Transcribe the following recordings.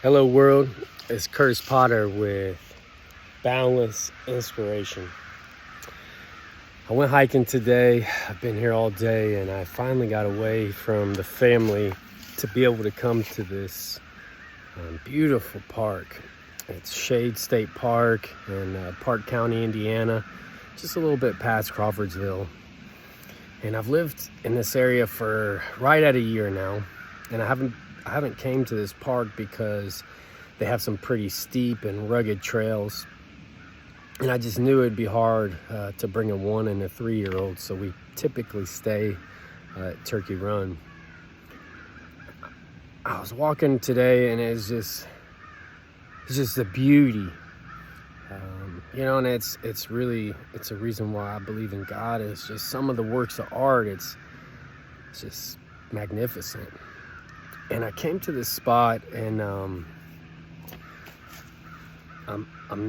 Hello world, it's Kurtis Potter with Boundless Inspiration. I went hiking today. I've been here all day and I finally got away from the family to be able to come to this beautiful park. It's Shade State Park in Park County, Indiana, just a little bit past Crawfordsville. And I've lived in this area for right at a year now, and I haven't came to this park because they have some pretty steep and rugged trails, and I just knew it'd be hard to bring a 1 and a 3-year-old, so we typically stay at Turkey Run. I was walking today and it's just the beauty, and it's a reason why I believe in God. It's just some of the works of art. It's just magnificent. And I came to this spot, and I'm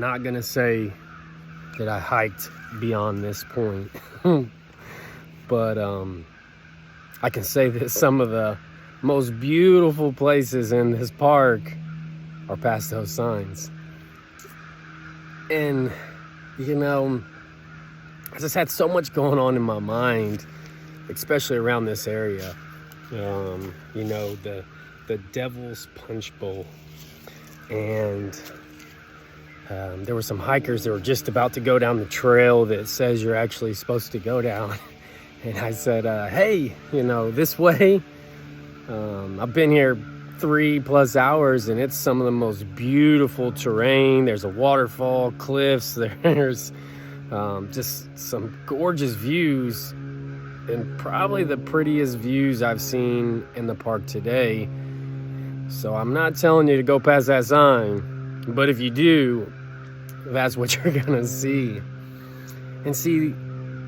not gonna say that I hiked beyond this point, but I can say that some of the most beautiful places in this park are past those signs. And I just had so much going on in my mind, especially around this area. The Devil's Punchbowl, and there were some hikers that were just about to go down the trail that says you're actually supposed to go down. And I said, hey, this way. I've been here 3+ hours, and it's some of the most beautiful terrain. There's a waterfall, cliffs, there's just some gorgeous views, and probably the prettiest views I've seen in the park today. So I'm not telling you to go past that sign, but if you do, that's what you're gonna see. And see,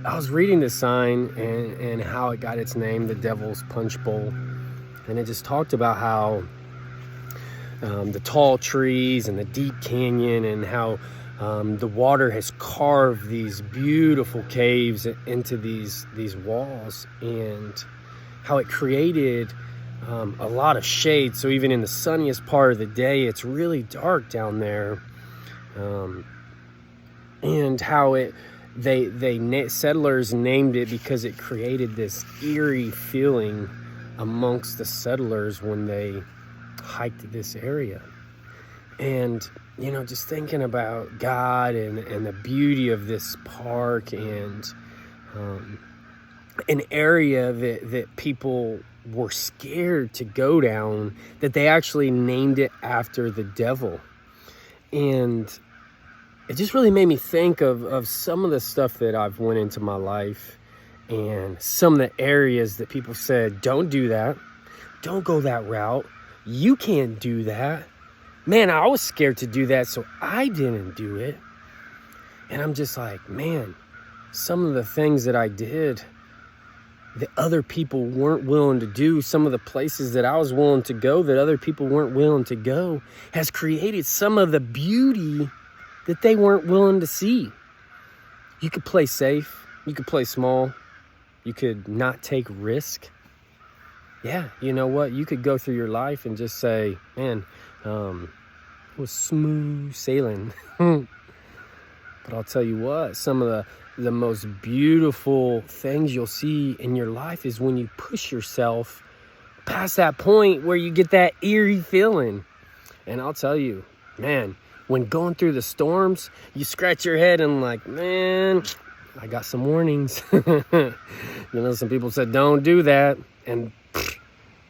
I was reading this sign and how it got its name, the Devil's Punchbowl. And it just talked about how the tall trees and the deep canyon, and how the water has carved these beautiful caves into these walls, and how it created a lot of shade. So even in the sunniest part of the day, it's really dark down there. And how settlers named it because it created this eerie feeling amongst the settlers when they hiked this area. And just thinking about God and the beauty of this park, and an area that people were scared to go down, that they actually named it after the devil. And it just really made me think of some of the stuff that I've went into my life, and some of the areas that people said, don't do that, don't go that route, you can't do that. Man, I was scared to do that, so I didn't do it. And I'm just like, man, some of the things that I did that other people weren't willing to do, some of the places that I was willing to go that other people weren't willing to go, has created some of the beauty that they weren't willing to see. You could play safe, you could play small, you could not take risk. Yeah, you know what? You could go through your life and just say, man, it was smooth sailing. But I'll tell you what, some of the most beautiful things you'll see in your life is when you push yourself past that point where you get that eerie feeling. And I'll tell you, man, when going through the storms, you scratch your head and like, man, I got some warnings. Some people said, don't do that. And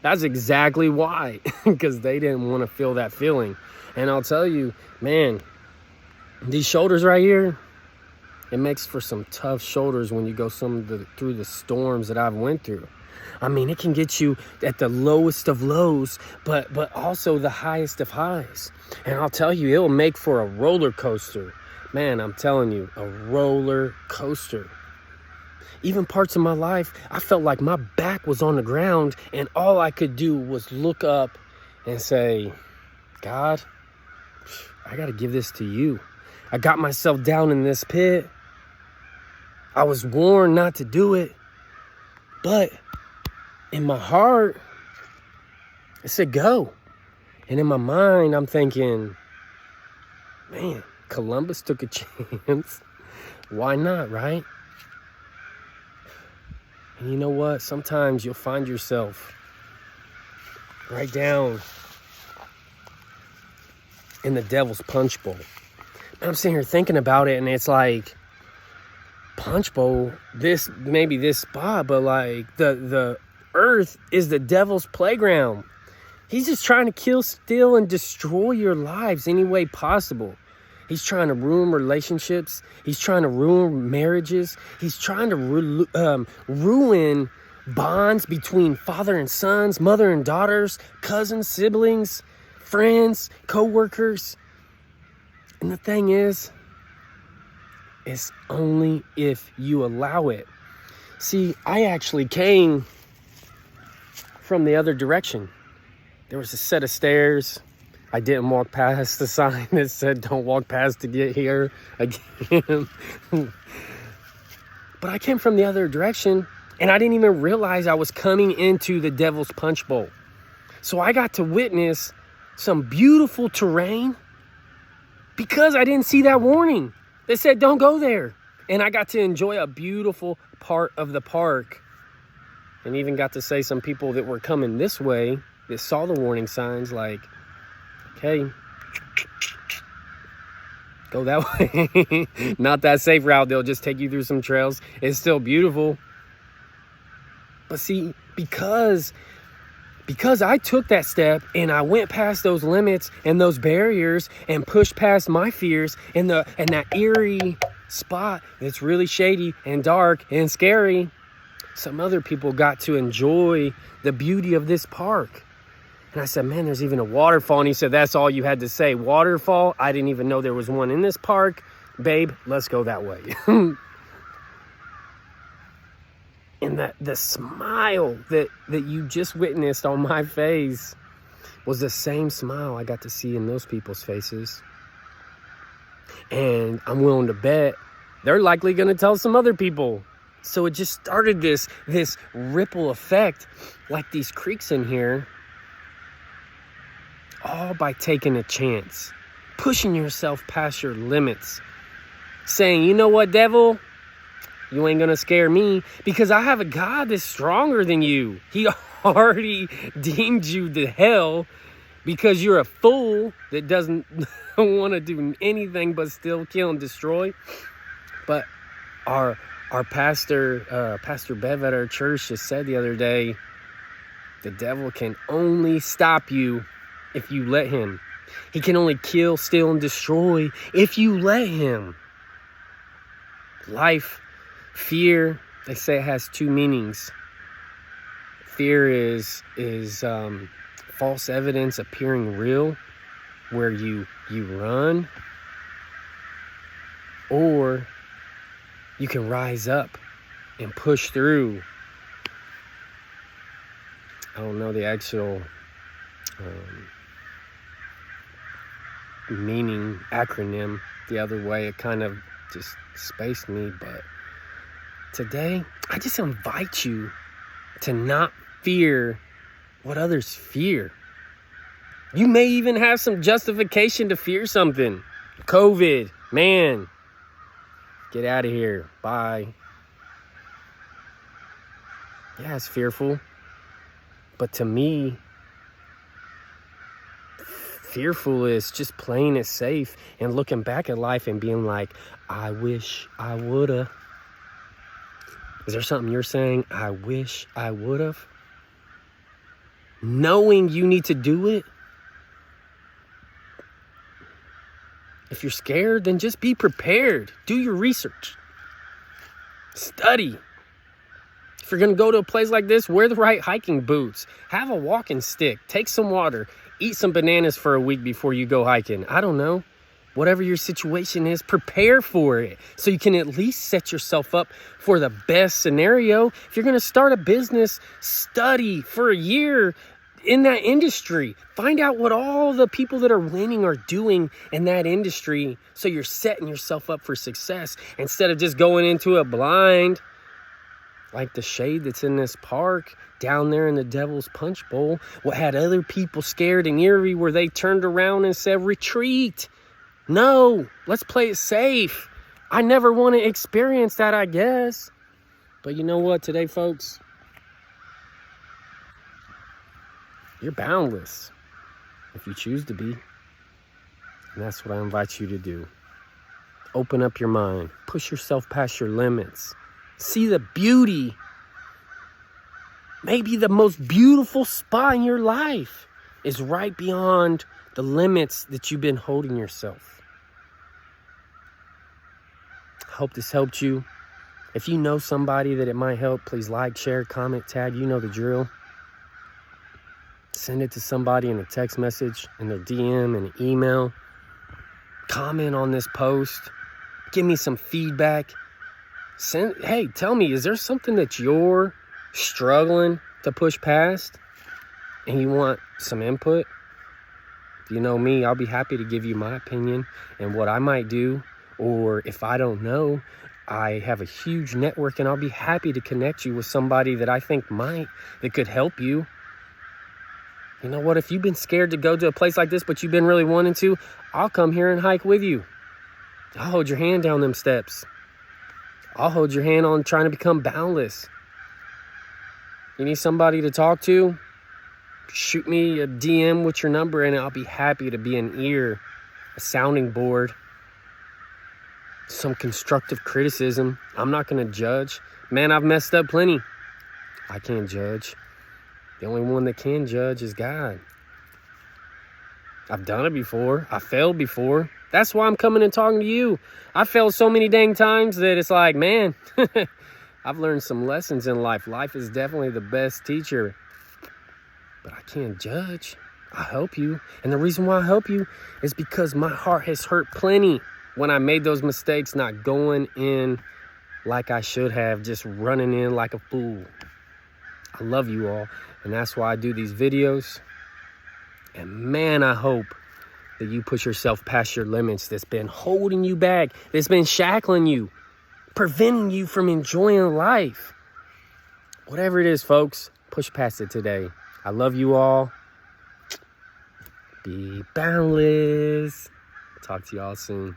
that's exactly why, because they didn't want to feel that feeling. And I'll tell you, man, these shoulders right here, it makes for some tough shoulders when you go through the storms that I've went through. I mean, it can get you at the lowest of lows, but also the highest of highs. And I'll tell you, it'll make for a roller coaster. Man, I'm telling you, a roller coaster. Even parts of my life, I felt like my back was on the ground, and all I could do was look up and say, God, I got to give this to you. I got myself down in this pit. I was warned not to do it. But in my heart, It said, go. And in my mind, I'm thinking, man, Columbus took a chance. Why not, right? And you know what? Sometimes you'll find yourself right down in the devil's punchbowl. And I'm sitting here thinking about it, and it's like, Punchbowl, maybe this spot, but like the earth is the devil's playground. He's just trying to kill, steal, and destroy your lives any way possible. He's trying to ruin relationships. He's trying to ruin marriages. He's trying to ruin bonds between father and sons, mother and daughters, cousins, siblings, friends, co-workers. And the thing is, it's only if you allow it. See, I actually came from the other direction. There was a set of stairs. I didn't walk past the sign that said, don't walk past to get here again. But I came from the other direction, and I didn't even realize I was coming into the devil's punch bowl. So I got to witness some beautiful terrain because I didn't see that warning that said, don't go there. And I got to enjoy a beautiful part of the park, and even got to say some people that were coming this way that saw the warning signs, like, okay, go that way. Not that safe route. They'll just take you through some trails. It's still beautiful. But see, because I took that step and I went past those limits and those barriers and pushed past my fears and that eerie spot that's really shady and dark and scary, some other people got to enjoy the beauty of this park. And I said, man, there's even a waterfall. And he said, that's all you had to say, waterfall? I didn't even know there was one in this park. Babe, let's go that way. And the smile that you just witnessed on my face was the same smile I got to see in those people's faces. And I'm willing to bet they're likely going to tell some other people. So it just started this ripple effect, like these creeks in here, all by taking a chance, pushing yourself past your limits, saying, you know what, devil? You ain't gonna scare me because I have a God that's stronger than you. He already deemed you to hell because you're a fool that doesn't want to do anything but still kill and destroy. But our pastor, Pastor Bev at our church, just said the other day, the devil can only stop you if you let him. He can only kill, steal, and destroy if you let him. Life, fear, they say it has two meanings. Fear is false evidence appearing real, where you run, or you can rise up and push through. I don't know the actual meaning, acronym, the other way. It kind of just spaced me, but today, I just invite you to not fear what others fear. You may even have some justification to fear something. COVID, man, get out of here. Bye. Yeah, it's fearful. But to me, fearful is just playing it safe and looking back at life and being like, I wish I woulda. Is there something you're saying, I wish I would have? Knowing you need to do it? If you're scared, then just be prepared. Do your research. Study. If you're going to go to a place like this, wear the right hiking boots. Have a walking stick. Take some water. Eat some bananas for a week before you go hiking. I don't know. Whatever your situation is, prepare for it so you can at least set yourself up for the best scenario. If you're going to start a business, study for a year in that industry. Find out what all the people that are winning are doing in that industry so you're setting yourself up for success instead of just going into it blind. like the shade that's in this park down there in the Devil's Punchbowl, what had other people scared and eerie, where they turned around and said, retreat. No, let's play it safe. I never want to experience that, I guess. But you know what today, folks? You're boundless if you choose to be. And that's what I invite you to do. Open up your mind. Push yourself past your limits. See the beauty. Maybe the most beautiful spot in your life is right beyond the limits that you've been holding yourself. I hope this helped you. If you know somebody that it might help, please like, share, comment, tag. You know the drill. Send it to somebody in a text message, in their DM, in an email. Comment on this post. Give me some feedback. Hey, tell me, is there something that you're struggling to push past and you want some input? You know me, I'll be happy to give you my opinion and what I might do. Or if I don't know, I have a huge network and I'll be happy to connect you with somebody that I think that could help you. You know what? If you've been scared to go to a place like this, but you've been really wanting to, I'll come here and hike with you. I'll hold your hand down them steps. I'll hold your hand on trying to become boundless. You need somebody to talk to? Shoot me a DM with your number and I'll be happy to be an ear, a sounding board, some constructive criticism. I'm not going to judge. Man, I've messed up plenty. I can't judge. The only one that can judge is God. I've done it before. I failed before. That's why I'm coming and talking to you. I failed so many dang times that it's like, man, I've learned some lessons in life. Life is definitely the best teacher. But I can't judge. I help you. And the reason why I help you is because my heart has hurt plenty when I made those mistakes, not going in like I should have, just running in like a fool. I love you all. And that's why I do these videos. And man, I hope that you push yourself past your limits that's been holding you back, that's been shackling you, preventing you from enjoying life. Whatever it is, folks, push past it today. I love you all. Be boundless. Talk to y'all soon.